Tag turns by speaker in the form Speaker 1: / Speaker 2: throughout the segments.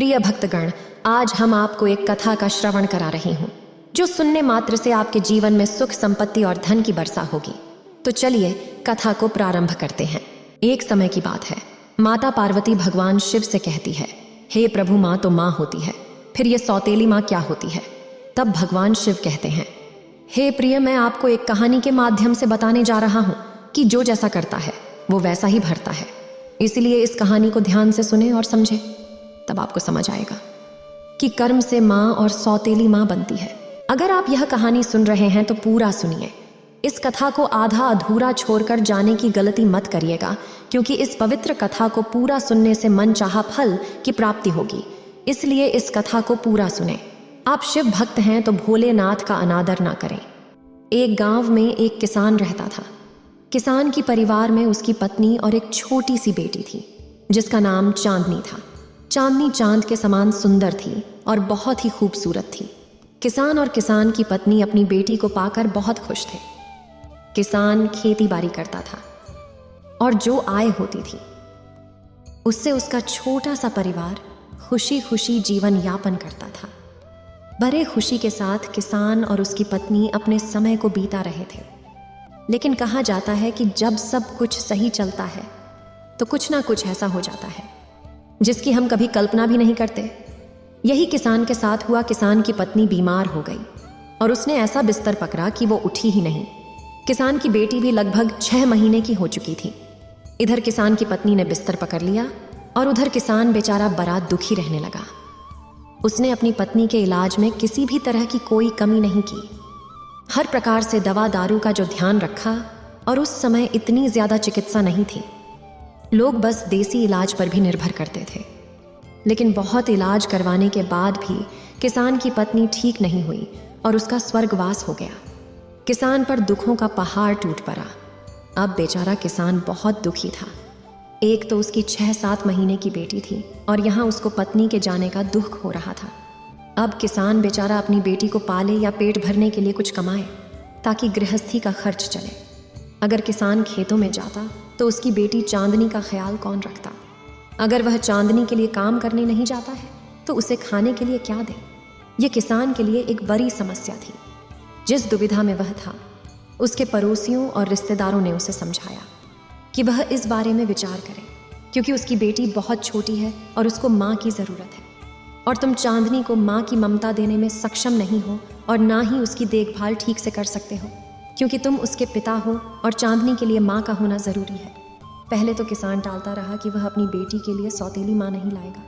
Speaker 1: प्रिय भक्तगण, आज हम आपको एक कथा का श्रवण करा रही हूँ जो सुनने मात्र से आपके जीवन में सुख, संपत्ति और धन की वर्षा होगी। तो चलिए कथा को प्रारंभ करते हैं। एक समय की बात है, माता पार्वती भगवान शिव से कहती है, हे प्रभु, माँ तो माँ होती है, फिर ये सौतेली माँ क्या होती है? तब भगवान शिव कहते हैं, हे प्रिय, मैं आपको एक कहानी के माध्यम से बताने जा रहा हूँ कि जो जैसा करता है वो वैसा ही भरता है। इसलिए इस कहानी को ध्यान से सुने और समझे, तब आपको समझ आएगा कि कर्म से माँ और सौतेली माँ बनती है। अगर आप यह कहानी सुन रहे हैं तो पूरा सुनिए। इस कथा को आधा अधूरा छोड़कर जाने की गलती मत करिएगा, क्योंकि इस पवित्र कथा को पूरा सुनने से मनचाहा फल की प्राप्ति होगी। इसलिए इस कथा को पूरा सुने। आप शिव भक्त हैं तो भोलेनाथ का अनादर ना करें। एक गांव में एक किसान रहता था। किसान की परिवार में उसकी पत्नी और एक छोटी सी बेटी थी जिसका नाम चांदनी था। चांदनी चांद के समान सुंदर थी और बहुत ही खूबसूरत थी। किसान और किसान की पत्नी अपनी बेटी को पाकर बहुत खुश थे। किसान खेती बाड़ी करता था और जो आय होती थी उससे उसका छोटा सा परिवार खुशी खुशी जीवन यापन करता था। बड़े खुशी के साथ किसान और उसकी पत्नी अपने समय को बीता रहे थे। लेकिन कहा जाता है कि जब सब कुछ सही चलता है तो कुछ ना कुछ ऐसा हो जाता है जिसकी हम कभी कल्पना भी नहीं करते। यही किसान के साथ हुआ। किसान की पत्नी बीमार हो गई और उसने ऐसा बिस्तर पकड़ा कि वो उठी ही नहीं। किसान की बेटी भी लगभग 6 महीने की हो चुकी थी। इधर किसान की पत्नी ने बिस्तर पकड़ लिया और उधर किसान बेचारा बड़ा दुखी रहने लगा। उसने अपनी पत्नी के इलाज में किसी भी तरह की कोई कमी नहीं की। हर प्रकार से दवा दारू का जो ध्यान रखा, और उस समय इतनी ज्यादा चिकित्सा नहीं थी। लोग बस देसी इलाज पर भी निर्भर करते थे। लेकिन बहुत इलाज करवाने के बाद भी किसान की पत्नी ठीक नहीं हुई और उसका स्वर्गवास हो गया। किसान पर दुखों का पहाड़ टूट पड़ा। अब बेचारा किसान बहुत दुखी था। एक तो उसकी 6-7 महीने की बेटी थी और यहाँ उसको पत्नी के जाने का दुख हो रहा था। अब किसान बेचारा अपनी बेटी को पाले या पेट भरने के लिए कुछ कमाए ताकि गृहस्थी का खर्च चले। अगर किसान खेतों में जाता तो उसकी बेटी चांदनी का ख्याल कौन रखता? अगर वह चांदनी के लिए काम करने नहीं जाता है तो उसे खाने के लिए क्या दे? यह किसान के लिए एक बड़ी समस्या थी। जिस दुविधा में वह था, उसके पड़ोसियों और रिश्तेदारों ने उसे समझाया कि वह इस बारे में विचार करे, क्योंकि उसकी बेटी बहुत छोटी है और उसको माँ की ज़रूरत है, और तुम चांदनी को माँ की ममता देने में सक्षम नहीं हो और ना ही उसकी देखभाल ठीक से कर सकते हो, क्योंकि तुम उसके पिता हो और चांदनी के लिए माँ का होना ज़रूरी है। पहले तो किसान टालता रहा कि वह अपनी बेटी के लिए सौतेली माँ नहीं लाएगा,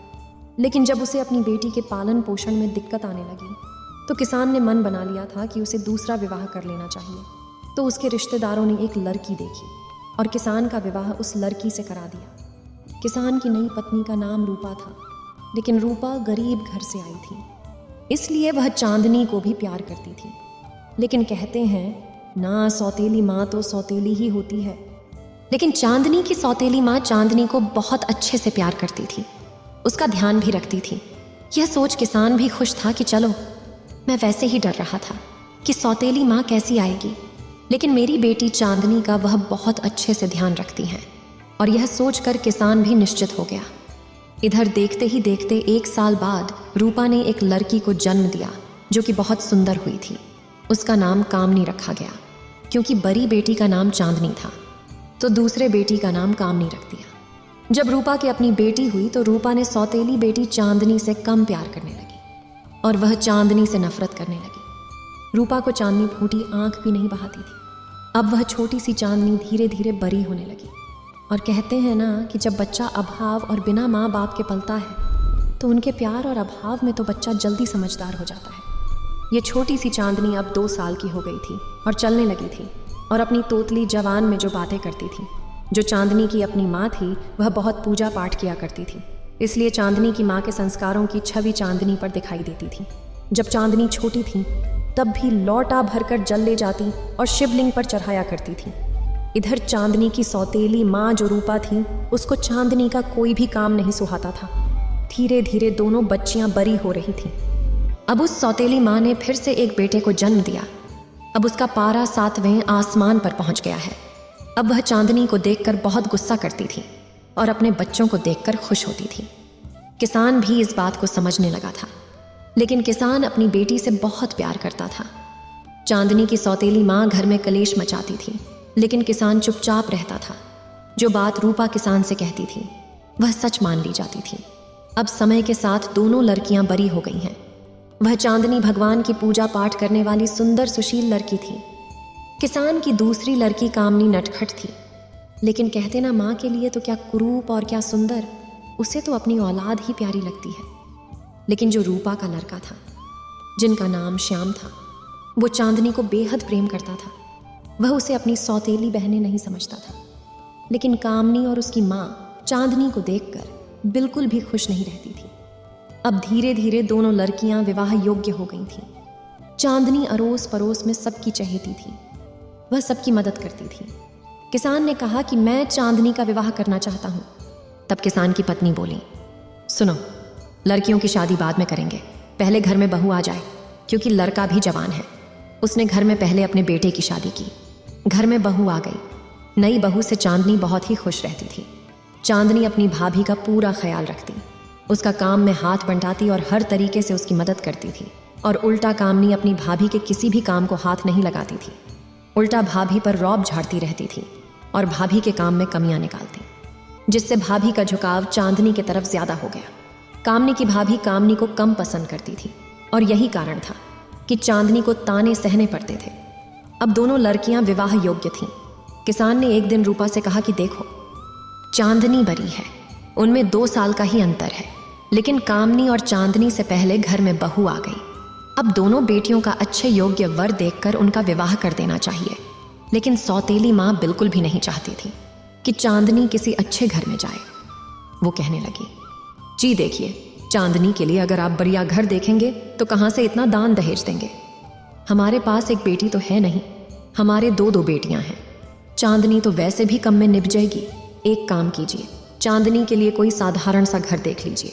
Speaker 1: लेकिन जब उसे अपनी बेटी के पालन पोषण में दिक्कत आने लगी तो किसान ने मन बना लिया था कि उसे दूसरा विवाह कर लेना चाहिए। तो उसके रिश्तेदारों ने एक लड़की देखी और किसान का विवाह उस लड़की से करा दिया। किसान की नई पत्नी का नाम रूपा था, लेकिन रूपा गरीब घर से आई थी, इसलिए वह चांदनी को भी प्यार करती थी। लेकिन कहते हैं ना, सौतेली माँ तो सौतेली ही होती है। लेकिन चांदनी की सौतेली माँ चांदनी को बहुत अच्छे से प्यार करती थी, उसका ध्यान भी रखती थी। यह सोच किसान भी खुश था कि चलो, मैं वैसे ही डर रहा था कि सौतेली माँ कैसी आएगी, लेकिन मेरी बेटी चांदनी का वह बहुत अच्छे से ध्यान रखती हैं। और यह सोचकर किसान भी निश्चित हो गया। इधर देखते ही देखते 1 साल बाद रूपा ने एक लड़की को जन्म दिया जो कि बहुत सुंदर हुई थी। उसका नाम कामनी रखा गया, क्योंकि बड़ी बेटी का नाम चांदनी था तो दूसरे बेटी का नाम कामनी रख दिया। जब रूपा की अपनी बेटी हुई तो रूपा ने सौतेली बेटी चांदनी से कम प्यार करने लगी और वह चांदनी से नफरत करने लगी। रूपा को चांदनी फूटी आंख भी नहीं बहाती थी। अब वह छोटी सी चांदनी धीरे धीरे बड़ी होने लगी। और कहते हैं ना कि जब बच्चा अभाव और बिना माँ बाप के पलता है तो उनके प्यार और अभाव में तो बच्चा जल्दी समझदार हो जाता है। ये छोटी सी चांदनी अब 2 साल की हो गई थी और चलने लगी थी, और अपनी तोतली जवान में जो बातें करती थी। जो चांदनी की अपनी माँ थी वह बहुत पूजा पाठ किया करती थी, इसलिए चांदनी की माँ के संस्कारों की छवि चांदनी पर दिखाई देती थी। जब चांदनी छोटी थी तब भी लौटा भरकर जल ले जाती और शिवलिंग पर चढ़ाया करती थी। इधर चांदनी की सौतेली माँ जो रूपा थी, उसको चांदनी का कोई भी काम नहीं सुहाता था। धीरे धीरे दोनों बच्चियां बड़ी हो रही थीं। अब उस सौतेली माँ ने फिर से एक बेटे को जन्म दिया। अब उसका पारा 7वें आसमान पर पहुंच गया है। अब वह चांदनी को देखकर बहुत गुस्सा करती थी और अपने बच्चों को देखकर खुश होती थी। किसान भी इस बात को समझने लगा था, लेकिन किसान अपनी बेटी से बहुत प्यार करता था। चांदनी की सौतेली माँ घर में कलेश मचाती थी, लेकिन किसान चुपचाप रहता था। जो बात रूपा किसान से कहती थी वह सच मान ली जाती थी। अब समय के साथ दोनों लड़कियां बड़ी हो गई हैं। वह चांदनी भगवान की पूजा पाठ करने वाली सुंदर सुशील लड़की थी। किसान की दूसरी लड़की कामनी नटखट थी, लेकिन कहते ना माँ के लिए तो क्या कुरूप और क्या सुंदर, उसे तो अपनी औलाद ही प्यारी लगती है। लेकिन जो रूपा का लड़का था, जिनका नाम श्याम था, वो चांदनी को बेहद प्रेम करता था। वह उसे अपनी सौतेली बहनें नहीं समझता था। लेकिन कामनी और उसकी माँ चांदनी को देखकर बिल्कुल भी खुश नहीं रहती थी। अब धीरे धीरे दोनों लड़कियां विवाह योग्य हो गई थीं। चांदनी अड़ोस पड़ोस में सबकी चहेती थी, वह सबकी मदद करती थी। किसान ने कहा कि मैं चांदनी का विवाह करना चाहता हूँ। तब किसान की पत्नी बोली, सुनो, लड़कियों की शादी बाद में करेंगे, पहले घर में बहू आ जाए, क्योंकि लड़का भी जवान है। उसने घर में पहले अपने बेटे की शादी की। घर में बहू आ गई। नई बहू से चांदनी बहुत ही खुश रहती थी। चांदनी अपनी भाभी का पूरा ख्याल रखती, उसका काम में हाथ बंटाती और हर तरीके से उसकी मदद करती थी। और उल्टा कामनी अपनी भाभी के किसी भी काम को हाथ नहीं लगाती थी। उल्टा भाभी पर रौब झाड़ती रहती थी और भाभी के काम में कमियां निकालती, जिससे भाभी का झुकाव चांदनी की तरफ ज्यादा हो गया। कामनी की भाभी कामनी को कम पसंद करती थी और यही कारण था कि चांदनी को ताने सहने पड़ते थे। अब दोनों लड़कियां विवाह योग्य थीं। किसान ने एक दिन रूपा से कहा कि देखो, चांदनी बड़ी है, उनमें 2 साल का ही अंतर है, लेकिन कामनी और चांदनी से पहले घर में बहू आ गई। अब दोनों बेटियों का अच्छे योग्य वर देखकर उनका विवाह कर देना चाहिए। लेकिन सौतेली माँ बिल्कुल भी नहीं चाहती थी कि चांदनी किसी अच्छे घर में जाए। वो कहने लगी, जी देखिए, चांदनी के लिए अगर आप बढ़िया घर देखेंगे तो कहाँ से इतना दान दहेज देंगे। हमारे पास एक बेटी तो है नहीं, हमारे 2 बेटियां हैं। चांदनी तो वैसे भी कम में निभ जाएगी। एक काम कीजिए, चांदनी के लिए कोई साधारण सा घर देख लीजिए।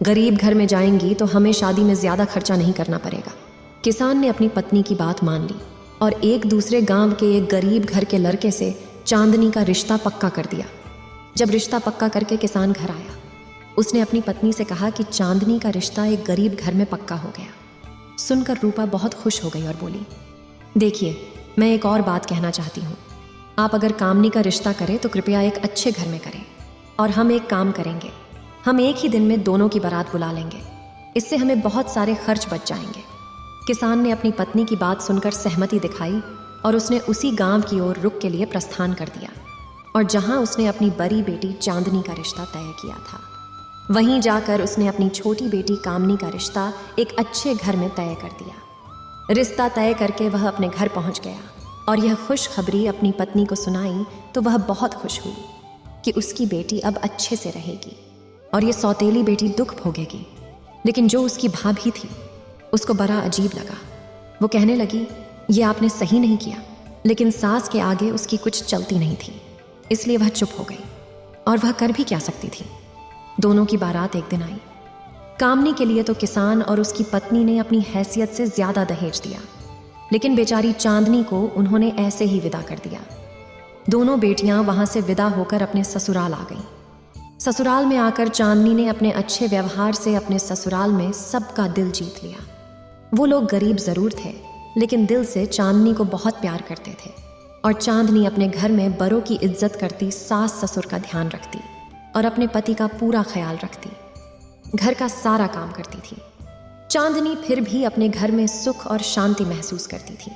Speaker 1: गरीब घर में जाएंगी तो हमें शादी में ज्यादा खर्चा नहीं करना पड़ेगा। किसान ने अपनी पत्नी की बात मान ली और एक दूसरे गांव के एक गरीब घर के लड़के से चांदनी का रिश्ता पक्का कर दिया। जब रिश्ता पक्का करके किसान घर आया, उसने अपनी पत्नी से कहा कि चांदनी का रिश्ता एक गरीब घर में पक्का हो गया। सुनकर रूपा बहुत खुश हो गई और बोली, देखिए, मैं एक और बात कहना चाहती हूँ। आप अगर कामनी का रिश्ता करें तो कृपया एक अच्छे घर में करें। और हम एक काम करेंगे, हम एक ही दिन में दोनों की बारात बुला लेंगे। इससे हमें बहुत सारे खर्च बच जाएंगे। किसान ने अपनी पत्नी की बात सुनकर सहमति दिखाई और उसने उसी गांव की ओर रुख के लिए प्रस्थान कर दिया। और जहां उसने अपनी बड़ी बेटी चांदनी का रिश्ता तय किया था, वहीं जाकर उसने अपनी छोटी बेटी कामनी का रिश्ता एक अच्छे घर में तय कर दिया। रिश्ता तय करके वह अपने घर पहुंच गया और यह खुशखबरी अपनी पत्नी को सुनाई तो वह बहुत खुश हुई कि उसकी बेटी अब अच्छे से रहेगी और ये सौतेली बेटी दुख भोगेगी। लेकिन जो उसकी भाभी थी, उसको बड़ा अजीब लगा। वो कहने लगी, ये आपने सही नहीं किया। लेकिन सास के आगे उसकी कुछ चलती नहीं थी, इसलिए वह चुप हो गई। और वह कर भी क्या सकती थी। दोनों की बारात एक दिन आई। कामनी के लिए तो किसान और उसकी पत्नी ने अपनी हैसियत से ज्यादा दहेज दिया, लेकिन बेचारी चांदनी को उन्होंने ऐसे ही विदा कर दिया। दोनों बेटियां वहां से विदा होकर अपने ससुराल आ गईं। ससुराल में आकर चांदनी ने अपने अच्छे व्यवहार से अपने ससुराल में सबका दिल जीत लिया। वो लोग गरीब जरूर थे, लेकिन दिल से चांदनी को बहुत प्यार करते थे। और चांदनी अपने घर में बड़ों की इज्जत करती, सास ससुर का ध्यान रखती और अपने पति का पूरा ख्याल रखती, घर का सारा काम करती थी। चांदनी फिर भी अपने घर में सुख और शांति महसूस करती थी।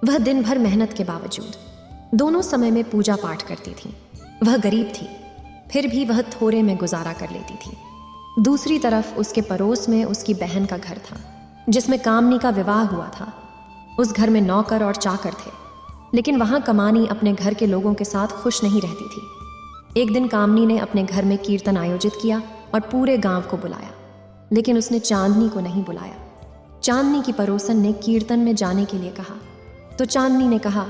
Speaker 1: वह दिन भर मेहनत के बावजूद दोनों समय में पूजा पाठ करती थी। वह गरीब थी, फिर भी वह थोड़े में गुजारा कर लेती थी। दूसरी तरफ उसके पड़ोस में उसकी बहन का घर था, जिसमें कामनी का विवाह हुआ था। उस घर में नौकर और चाकर थे, लेकिन वहां कमानी अपने घर के लोगों के साथ खुश नहीं रहती थी। एक दिन कामनी ने अपने घर में कीर्तन आयोजित किया और पूरे गांव को बुलाया, लेकिन उसने चांदनी को नहीं बुलाया। चांदनी की पड़ोसन ने कीर्तन में जाने के लिए कहा, तो चांदनी ने कहा,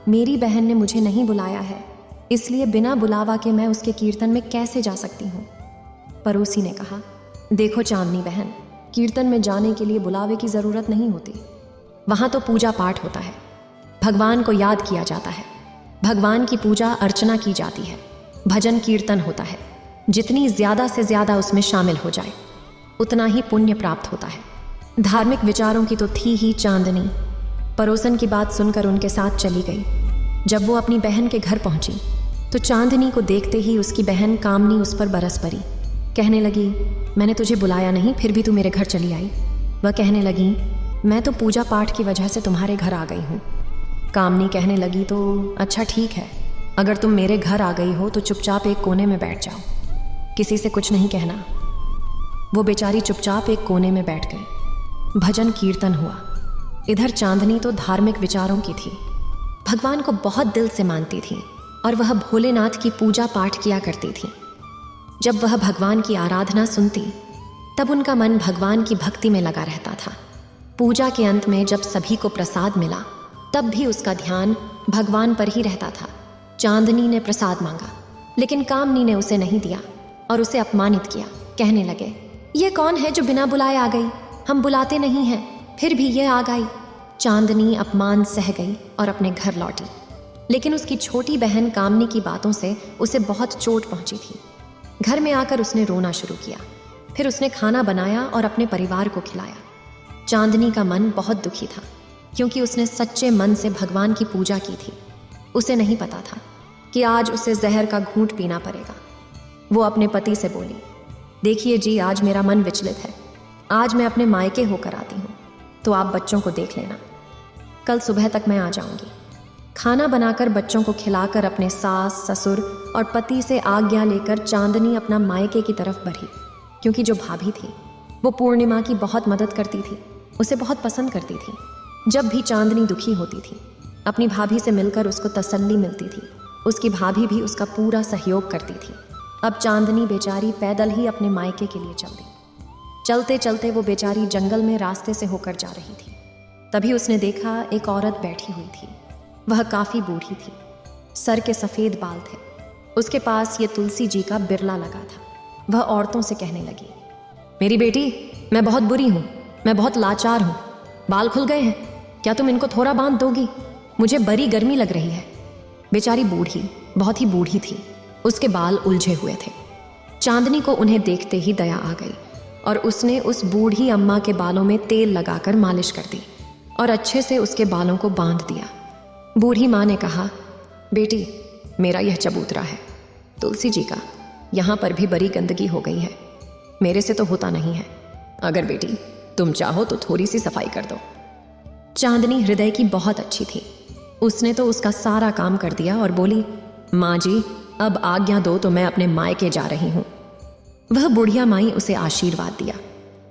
Speaker 1: मेरी बहन ने मुझे नहीं बुलाया है, इसलिए बिना बुलावा के मैं उसके कीर्तन में कैसे जा सकती हूँ। पड़ोसी ने कहा, देखो चांदनी बहन, कीर्तन में जाने के लिए बुलावे की जरूरत नहीं होती। वहां तो पूजा पाठ होता है, भगवान को याद किया जाता है, भगवान की पूजा अर्चना की जाती है, भजन कीर्तन होता है। जितनी ज्यादा से ज्यादा उसमें शामिल हो जाए उतना ही पुण्य प्राप्त होता है। धार्मिक विचारों की तो थी ही चांदनी। पड़ोसन की बात सुनकर उनके साथ चली गई। जब वो अपनी बहन के घर पहुंची तो चांदनी को देखते ही उसकी बहन कामनी उस पर बरस पड़ी। कहने लगी, मैंने तुझे बुलाया नहीं, फिर भी तू मेरे घर चली आई। वह कहने लगी, मैं तो पूजा पाठ की वजह से तुम्हारे घर आ गई हूँ। कामनी कहने लगी, तो अच्छा ठीक है, अगर तुम मेरे घर आ गई हो तो चुपचाप एक कोने में बैठ जाओ, किसी से कुछ नहीं कहना। वो बेचारी चुपचाप एक कोने में बैठ गई। भजन कीर्तन हुआ। इधर चांदनी तो धार्मिक विचारों की थी, भगवान को बहुत दिल से मानती थी और वह भोलेनाथ की पूजा पाठ किया करती थी। जब वह भगवान की आराधना सुनती तब उनका मन भगवान की भक्ति में लगा रहता था। पूजा के अंत में जब सभी को प्रसाद मिला तब भी उसका ध्यान भगवान पर ही रहता था। चांदनी ने प्रसाद मांगा लेकिन कामनी ने उसे नहीं दिया और उसे अपमानित किया। कहने लगे, ये कौन है जो बिना बुलाए आ गई? हम बुलाते नहीं हैं, फिर भी ये आ गई। चांदनी अपमान सह गई और अपने घर लौटी, लेकिन उसकी छोटी बहन कामनी की बातों से उसे बहुत चोट पहुंची थी। घर में आकर उसने रोना शुरू किया। फिर उसने खाना बनाया और अपने परिवार को खिलाया। चांदनी का मन बहुत दुखी था क्योंकि उसने सच्चे मन से भगवान की पूजा की थी। उसे नहीं पता था कि आज उसे जहर का घूंट पीना पड़ेगा। वो अपने पति से बोली, देखिए जी, आज मेरा मन विचलित है। आज मैं अपने मायके होकर आती हूँ, तो आप बच्चों को देख लेना। कल सुबह तक मैं आ जाऊंगी। खाना बनाकर बच्चों को खिलाकर अपने सास ससुर और पति से आज्ञा लेकर चांदनी अपना मायके की तरफ बढ़ी, क्योंकि जो भाभी थी वो पूर्णिमा की बहुत मदद करती थी, उसे बहुत पसंद करती थी। जब भी चांदनी दुखी होती थी अपनी भाभी से मिलकर उसको तसल्ली मिलती थी। उसकी भाभी भी उसका पूरा सहयोग करती थी। अब चांदनी बेचारी पैदल ही अपने मायके के लिए चल दी। चलते चलते वो बेचारी जंगल में रास्ते से होकर जा रही थी। तभी उसने देखा एक औरत बैठी हुई थी। वह काफ़ी बूढ़ी थी, सर के सफ़ेद बाल थे। उसके पास ये तुलसी जी का बिरला लगा था। वह औरतों से कहने लगी, मेरी बेटी, मैं बहुत बुरी हूँ, मैं बहुत लाचार हूँ। बाल खुल गए हैं, क्या तुम इनको थोड़ा बांध दोगी? मुझे बड़ी गर्मी लग रही है। बेचारी बूढ़ी बहुत ही बूढ़ी थी, उसके बाल उलझे हुए थे। चांदनी को उन्हें देखते ही दया आ गई और उसने उस बूढ़ी अम्मा के बालों में तेल लगाकर मालिश कर दी और अच्छे से उसके बालों को बांध दिया। बूढ़ी माँ ने कहा, बेटी, मेरा यह चबूतरा है तुलसी जी का, यहाँ पर भी बड़ी गंदगी हो गई है, मेरे से तो होता नहीं है। अगर बेटी तुम चाहो तो थोड़ी सी सफाई कर दो। चांदनी हृदय की बहुत अच्छी थी। उसने तो उसका सारा काम कर दिया और बोली, माँ जी, अब आज्ञा दो तो मैं अपने मायके जा रही हूँ। वह बुढ़िया माई उसे आशीर्वाद दिया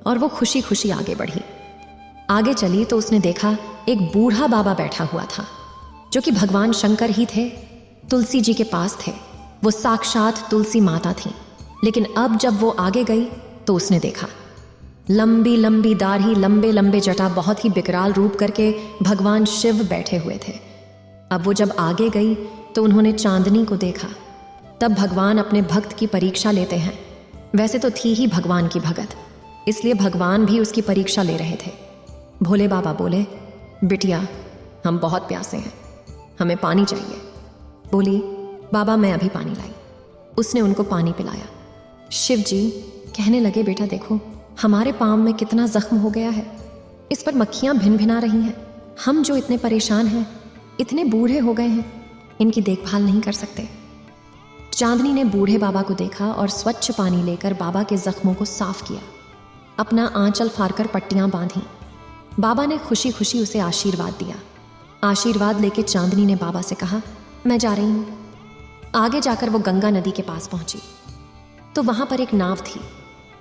Speaker 1: और वो खुशी खुशी आगे बढ़ी। आगे चली तो उसने देखा एक बूढ़ा बाबा बैठा हुआ था, जो कि भगवान शंकर ही थे, तुलसी जी के पास थे। वो साक्षात तुलसी माता थी। लेकिन अब जब वो आगे गई तो उसने देखा लंबी लंबी दाढ़ी, लंबे लंबे जटा, बहुत ही विकराल रूप करके भगवान शिव बैठे हुए थे। अब वो जब आगे गई तो उन्होंने चांदनी को देखा। तब भगवान अपने भक्त की परीक्षा लेते हैं। वैसे तो थी ही भगवान की भगत, इसलिए भगवान भी उसकी परीक्षा ले रहे थे। भोले बाबा बोले, बिटिया, हम बहुत प्यासे हैं, हमें पानी चाहिए। बोली, बाबा मैं अभी पानी लाई। उसने उनको पानी पिलाया। शिव जी कहने लगे, बेटा देखो, हमारे पाँव में कितना जख्म हो गया है, इस पर मक्खियाँ भिन भिना रही हैं। हम जो इतने परेशान हैं, इतने बूढ़े हो गए हैं, इनकी देखभाल नहीं कर सकते। चांदनी ने बूढ़े बाबा को देखा और स्वच्छ पानी लेकर बाबा के जख्मों को साफ किया। अपना आंचल फाड़कर पट्टियां बांधी। बाबा ने खुशी खुशी उसे आशीर्वाद दिया। आशीर्वाद लेके चांदनी ने बाबा से कहा, मैं जा रही हूँ। आगे जाकर वो गंगा नदी के पास पहुंची तो वहां पर एक नाव थी।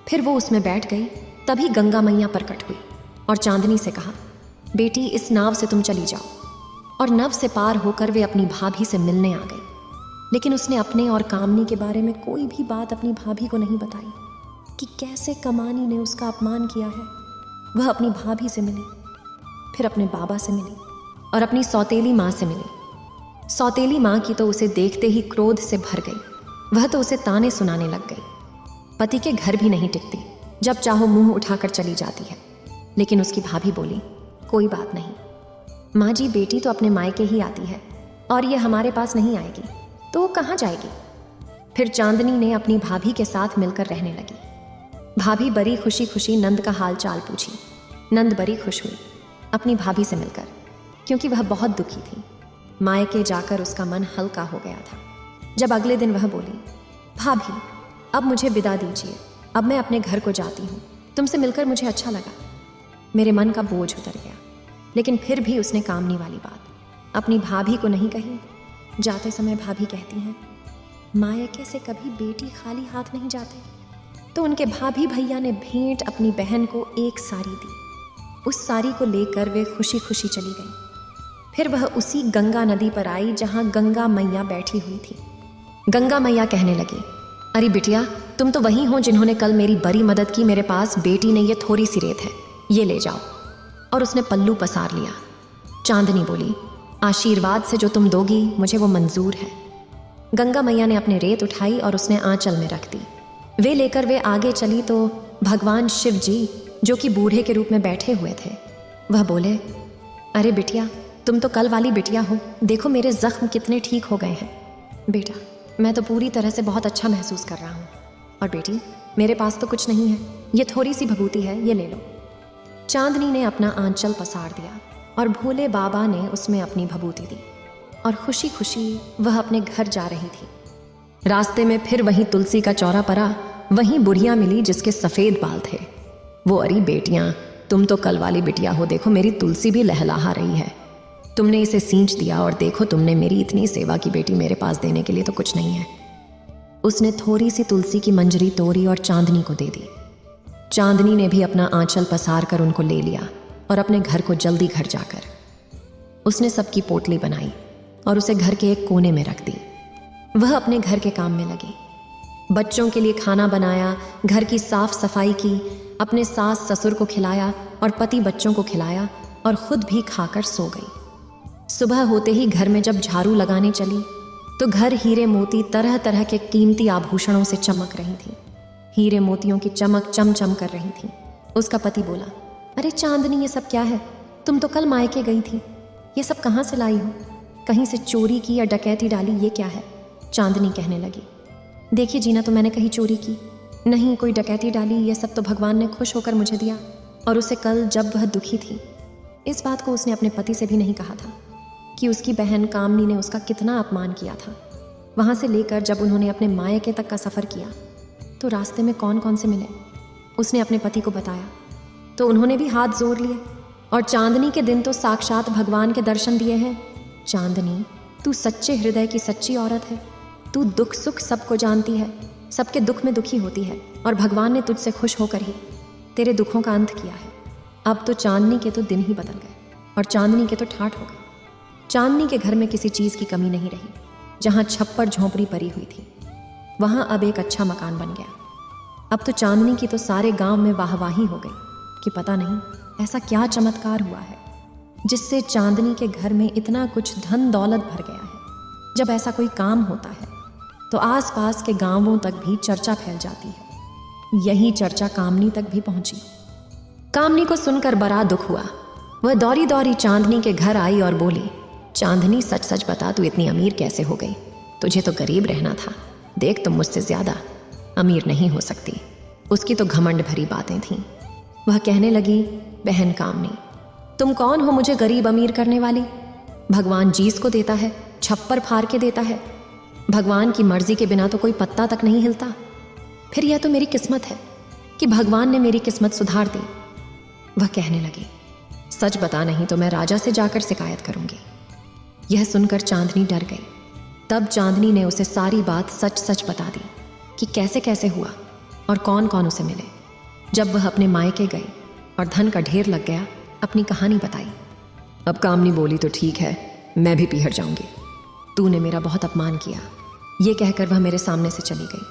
Speaker 1: फिर वो उसमें बैठ गई। तभी गंगा मैया प्रकट हुई और चांदनी से कहा, बेटी, इस नाव से तुम चली जाओ। और नव से पार होकर वे अपनी भाभी से मिलने आ गई। लेकिन उसने अपने और कामनी के बारे में कोई भी बात अपनी भाभी को नहीं बताई कि कैसे कमानी ने उसका अपमान किया है। वह अपनी भाभी से मिली, फिर अपने बाबा से मिली और अपनी सौतेली माँ से मिली। सौतेली माँ की तो उसे देखते ही क्रोध से भर गई। वह तो उसे ताने सुनाने लग गई। पति के घर भी नहीं टिकती, जब चाहो मुंह उठाकर चली जाती है। लेकिन उसकी भाभी बोली, कोई बात नहीं माँ जी, बेटी तो अपने मायके ही आती है और ये हमारे पास नहीं आएगी तो वो कहाँ जाएगी। फिर चांदनी ने अपनी भाभी के साथ मिलकर रहने लगी। भाभी बड़ी खुशी खुशी नंद का हाल चाल पूछी। नंद बड़ी खुश हुई अपनी भाभी से मिलकर, क्योंकि वह बहुत दुखी थी। मायके जाकर उसका मन हल्का हो गया था। जब अगले दिन वह बोली, भाभी अब मुझे विदा दीजिए, अब मैं अपने घर को जाती हूँ। तुमसे मिलकर मुझे अच्छा लगा। मेरे मन का बोझ उतर गया। लेकिन फिर भी उसने कामनी वाली बात अपनी भाभी को नहीं कही। जाते समय भाभी कहती हैं, मायके से कभी बेटी खाली हाथ नहीं जाते। तो उनके भाभी भैया ने भेंट अपनी बहन को एक साड़ी दी। उस साड़ी को लेकर वे खुशी खुशी चली गई। फिर वह उसी गंगा नदी पर आई जहाँ गंगा मैया बैठी हुई थी। गंगा मैया कहने लगी, अरे बिटिया, तुम तो वही हो जिन्होंने कल मेरी बड़ी मदद की। मेरे पास बेटी ने ये थोड़ी सी रेत है, ये ले जाओ। और उसने पल्लू पसार लिया। चांदनी बोली, आशीर्वाद से जो तुम दोगी मुझे वो मंजूर है। गंगा मैया ने अपने रेत उठाई और उसने आंचल में रख दी। वे लेकर वे आगे चली तो भगवान शिव जी, जो कि बूढ़े के रूप में बैठे हुए थे, वह बोले, अरे बिटिया, तुम तो कल वाली बिटिया हो। देखो मेरे जख्म कितने ठीक हो गए हैं। बेटा, मैं तो पूरी तरह से बहुत अच्छा महसूस कर रहा हूँ। और बेटी, मेरे पास तो कुछ नहीं है, ये थोड़ी सी भभूति है, ये ले लो। चांदनी ने अपना आंचल पसार दिया और भोले बाबा ने उसमें अपनी भभूति दी और खुशी खुशी वह अपने घर जा रही थी। रास्ते में फिर वहीं तुलसी का चौरा पड़ा। वहीं बुढ़िया मिली जिसके सफ़ेद बाल थे। वो, अरे बेटियाँ, तुम तो कल वाली बिटिया हो। देखो मेरी तुलसी भी लहलहा रही है। तुमने इसे सींच दिया और देखो तुमने मेरी इतनी सेवा की बेटी, मेरे पास देने के लिए तो कुछ नहीं है। उसने थोड़ी सी तुलसी की मंजरी तोड़ी और चांदनी को दे दी। चांदनी ने भी अपना आंचल पसार कर उनको ले लिया और अपने घर को जल्दी घर जाकर उसने सबकी पोटली बनाई और उसे घर के एक कोने में रख दी। वह अपने घर के काम में लगी। बच्चों के लिए खाना बनाया, घर की साफ सफाई की, अपने सास ससुर को खिलाया और पति बच्चों को खिलाया और खुद भी खाकर सो गई। सुबह होते ही घर में जब झाड़ू लगाने चली तो घर हीरे मोती तरह तरह के कीमती आभूषणों से चमक रही थी। हीरे मोतियों की चमक चमचम कर रही थी। उसका पति बोला, अरे चांदनी, ये सब क्या है? तुम तो कल मायके गई थी, ये सब कहाँ से लाई हो? कहीं से चोरी की या डकैती डाली? ये क्या है? चांदनी कहने लगी, देखिए जीना, तो मैंने कहीं चोरी की नहीं, कोई डकैती डाली। ये सब तो भगवान ने खुश होकर मुझे दिया। और उसे कल जब वह दुखी थी, इस बात को उसने अपने पति से भी नहीं कहा था कि उसकी बहन कामनी ने उसका कितना अपमान किया था। वहाँ से लेकर जब उन्होंने अपने मायके तक का सफ़र किया तो रास्ते में कौन कौन से मिले, उसने अपने पति को बताया तो उन्होंने भी हाथ जोड़ लिए। और चांदनी के दिन तो साक्षात भगवान के दर्शन दिए हैं। चांदनी, तू सच्चे हृदय की सच्ची औरत है। तू दुख सुख सबको जानती है, सबके दुख में दुखी होती है और भगवान ने तुझसे खुश होकर ही तेरे दुखों का अंत किया है। अब तो चांदनी के तो दिन ही बदल गए और चांदनी के तो ठाठ हो गए। चांदनी के घर में किसी चीज़ की कमी नहीं रही। जहाँ छप्पर झोंपड़ी पड़ी हुई थी वहाँ अब एक अच्छा मकान बन गया। अब तो चांदनी की तो सारे गांव में वाहवाही हो गई कि पता नहीं ऐसा क्या चमत्कार हुआ है जिससे चांदनी के घर में इतना कुछ धन दौलत भर गया है। जब ऐसा कोई काम होता है तो आसपास के गांवों तक भी चर्चा फैल जाती है। यही चर्चा कामनी तक भी पहुंची। कामनी को सुनकर बड़ा दुख हुआ। वह दौड़ी दौड़ी चांदनी के घर आई और बोली, चांदनी, सच सच बता, तू इतनी अमीर कैसे हो गई? तुझे तो गरीब रहना था। देख, तुम मुझसे ज्यादा अमीर नहीं हो सकती। उसकी तो घमंड भरी बातें थीं। वह कहने लगी, बहन कामनी, तुम कौन हो मुझे गरीब अमीर करने वाली? भगवान जीस को देता है, छप्पर फाड़ के देता है। भगवान की मर्जी के बिना तो कोई पत्ता तक नहीं हिलता। फिर यह तो मेरी किस्मत है कि भगवान ने मेरी किस्मत सुधार दी। वह कहने लगी, सच बता, नहीं तो मैं राजा से जाकर शिकायत करूंगी। यह सुनकर चांदनी डर गई। तब चांदनी ने उसे सारी बात सच सच बता दी कि कैसे कैसे हुआ और कौन कौन उसे मिले। जब वह अपने मायके गई और धन का ढेर लग गया, अपनी कहानी बताई। अब कामनी बोली, तो ठीक है, मैं भी पीहर जाऊंगी। तूने मेरा बहुत अपमान किया। ये कहकर वह मेरे सामने से चली गई।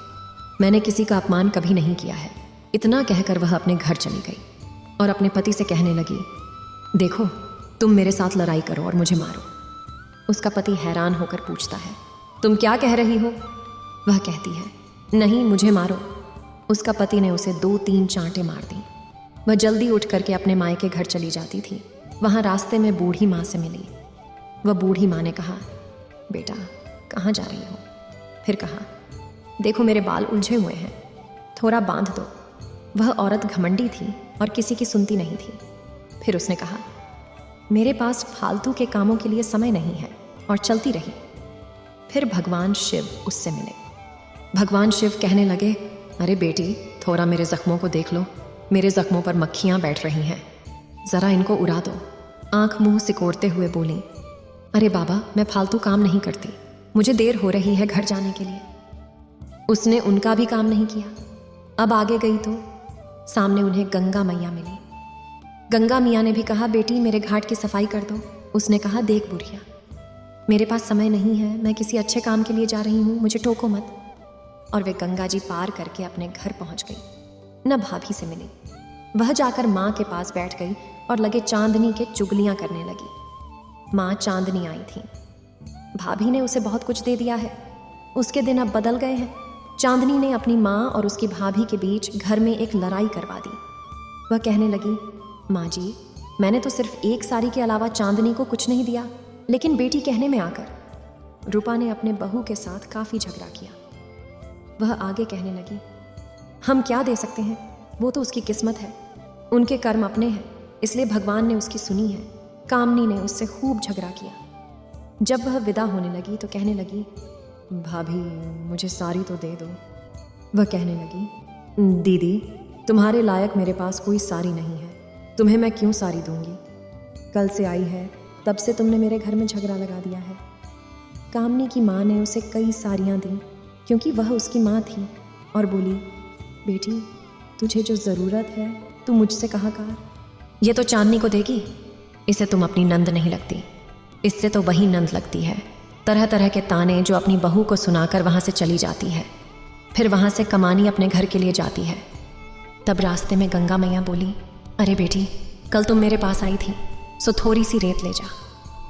Speaker 1: मैंने किसी का अपमान कभी नहीं किया है। इतना कहकर वह अपने घर चली गई और अपने पति से कहने लगी, देखो, तुम मेरे साथ लड़ाई करो और मुझे मारो। उसका पति हैरान होकर पूछता है, तुम क्या कह रही हो? वह कहती है, नहीं, मुझे मारो। उसका पति ने उसे 2-3 चांटे मार दी। वह जल्दी उठ करके अपने मायके घर चली जाती थी। वहाँ रास्ते में बूढ़ी माँ से मिली। वह बूढ़ी माँ ने कहा, बेटा, कहाँ जा रही हो? फिर कहा, देखो मेरे बाल उलझे हुए हैं, थोड़ा बांध दो। वह औरत घमंडी थी और किसी की सुनती नहीं थी। फिर उसने कहा, मेरे पास फालतू के कामों के लिए समय नहीं है, और चलती रही। फिर भगवान शिव उससे मिले। भगवान शिव कहने लगे, अरे बेटी, थोड़ा मेरे जख्मों को देख लो। मेरे जख्मों पर मक्खियां बैठ रही हैं, जरा इनको उड़ा दो। आंख मुंह सिकोड़ते हुए बोली, अरे बाबा, मैं फालतू काम नहीं करती, मुझे देर हो रही है घर जाने के लिए। उसने उनका भी काम नहीं किया। अब आगे गई तो सामने उन्हें गंगा मैया मिली। गंगा मियाँ ने भी कहा, बेटी मेरे घाट की सफाई कर दो। उसने कहा, देख बुढ़िया, मेरे पास समय नहीं है, मैं किसी अच्छे काम के लिए जा रही हूँ, मुझे टोको मत। और वे गंगा जी पार करके अपने घर पहुंच गई। न भाभी से मिली। वह जाकर माँ के पास बैठ गई और लगे चांदनी के चुगलियां करने लगी। माँ चांदनी आई थी। भाभी ने उसे बहुत कुछ दे दिया है, उसके दिन अब बदल गए हैं। चांदनी ने अपनी माँ और उसकी भाभी के बीच घर में एक लड़ाई करवा दी। वह कहने लगी, माँ जी, मैंने तो सिर्फ एक साड़ी के अलावा चांदनी को कुछ नहीं दिया, लेकिन बेटी कहने में आकर रूपा ने अपने बहू के साथ काफ़ी झगड़ा किया। वह आगे कहने लगी, हम क्या दे सकते हैं, वो तो उसकी किस्मत है, उनके कर्म अपने हैं, इसलिए भगवान ने उसकी सुनी है। कामनी ने उससे खूब झगड़ा किया। जब वह विदा होने लगी तो कहने लगी, भाभी मुझे साड़ी तो दे दो। वह कहने लगी, दीदी तुम्हारे लायक मेरे पास कोई साड़ी नहीं है, तुम्हें मैं क्यों साड़ी दूंगी। कल से आई है तब से तुमने मेरे घर में झगड़ा लगा दिया है। कामनी की माँ ने उसे कई साड़ियाँ दी क्योंकि वह उसकी माँ थी, और बोली, बेटी तुझे जो ज़रूरत है तू मुझसे कहा कर। ये तो चांदनी को देगी, इसे तुम अपनी नंद नहीं लगती, इससे तो वही नंद लगती है। तरह तरह के ताने जो अपनी बहू को सुनाकर वहाँ से चली जाती है, फिर वहाँ से कमानी अपने घर के लिए जाती है। तब रास्ते में गंगा मैया बोली, अरे बेटी, कल तुम मेरे पास आई थी, सो थोड़ी सी रेत ले जा।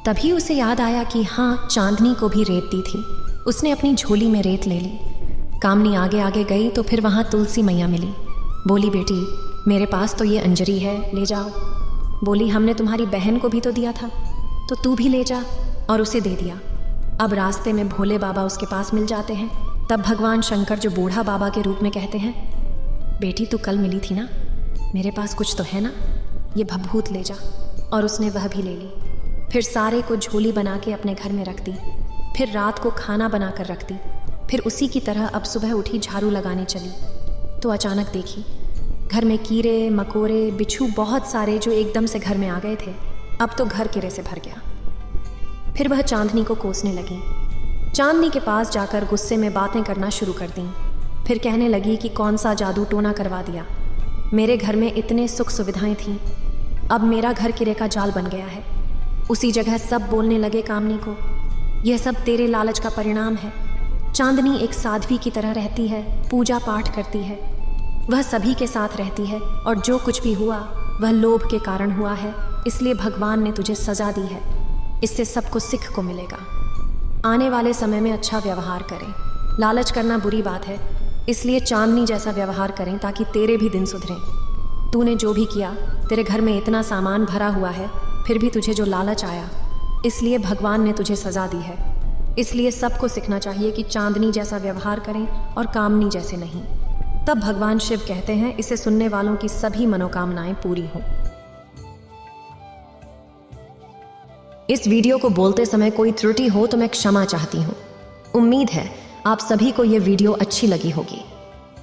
Speaker 1: तभी उसे याद आया कि हाँ, चांदनी को भी रेत दी थी। उसने अपनी झोली में रेत ले ली। कामनी आगे आगे गई तो फिर वहाँ तुलसी मैया मिली। बोली, बेटी मेरे पास तो ये अंजरी है, ले जाओ। बोली, हमने तुम्हारी बहन को भी तो दिया था, तो तू भी ले जा, और उसे दे दिया। अब रास्ते में भोले बाबा उसके पास मिल जाते हैं। तब भगवान शंकर जो बूढ़ा बाबा के रूप में कहते हैं, बेटी तू कल मिली थी ना, मेरे पास कुछ तो है ना, ये भभूत ले जा। और उसने वह भी ले ली। फिर सारे को झोली बना के अपने घर में रख दी। फिर रात को खाना बना कर रख दी। फिर उसी की तरह अब सुबह उठी झाड़ू लगाने चली तो अचानक देखी घर में कीड़े मकोड़े बिच्छू बहुत सारे जो एकदम से घर में आ गए थे। अब तो घर कीड़े से भर गया। फिर वह चांदनी को कोसने लगी। चांदनी के पास जाकर गुस्से में बातें करना शुरू कर दी। फिर कहने लगी कि कौन सा जादू टोना करवा दिया, मेरे घर में इतने सुख सुविधाएं थीं, अब मेरा घर कीड़े का जाल बन गया है। उसी जगह सब बोलने लगे कामनी को, यह सब तेरे लालच का परिणाम है। चांदनी एक साध्वी की तरह रहती है, पूजा पाठ करती है, वह सभी के साथ रहती है, और जो कुछ भी हुआ वह लोभ के कारण हुआ है, इसलिए भगवान ने तुझे सजा दी है। इससे सबको सीख को मिलेगा। आने वाले समय में अच्छा व्यवहार करें। लालच करना बुरी बात है, इसलिए चांदनी जैसा व्यवहार करें ताकि तेरे भी दिन सुधरें। तूने जो भी किया, तेरे घर में इतना सामान भरा हुआ है, फिर भी तुझे जो लालच आया, इसलिए भगवान ने तुझे सजा दी है। इसलिए सबको सीखना चाहिए कि चांदनी जैसा व्यवहार करें और कामनी जैसे नहीं। तब भगवान शिव कहते हैं, इसे सुनने वालों की सभी मनोकामनाएं पूरी हों। इस वीडियो को बोलते समय कोई त्रुटि हो तो मैं क्षमा चाहती हूँ। उम्मीद है आप सभी को यह वीडियो अच्छी लगी होगी।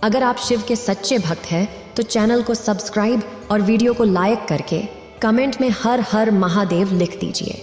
Speaker 1: अगर आप शिव के सच्चे भक्त हैं तो चैनल को सब्सक्राइब और वीडियो को लाइक करके कमेंट में हर हर महादेव लिख दीजिए।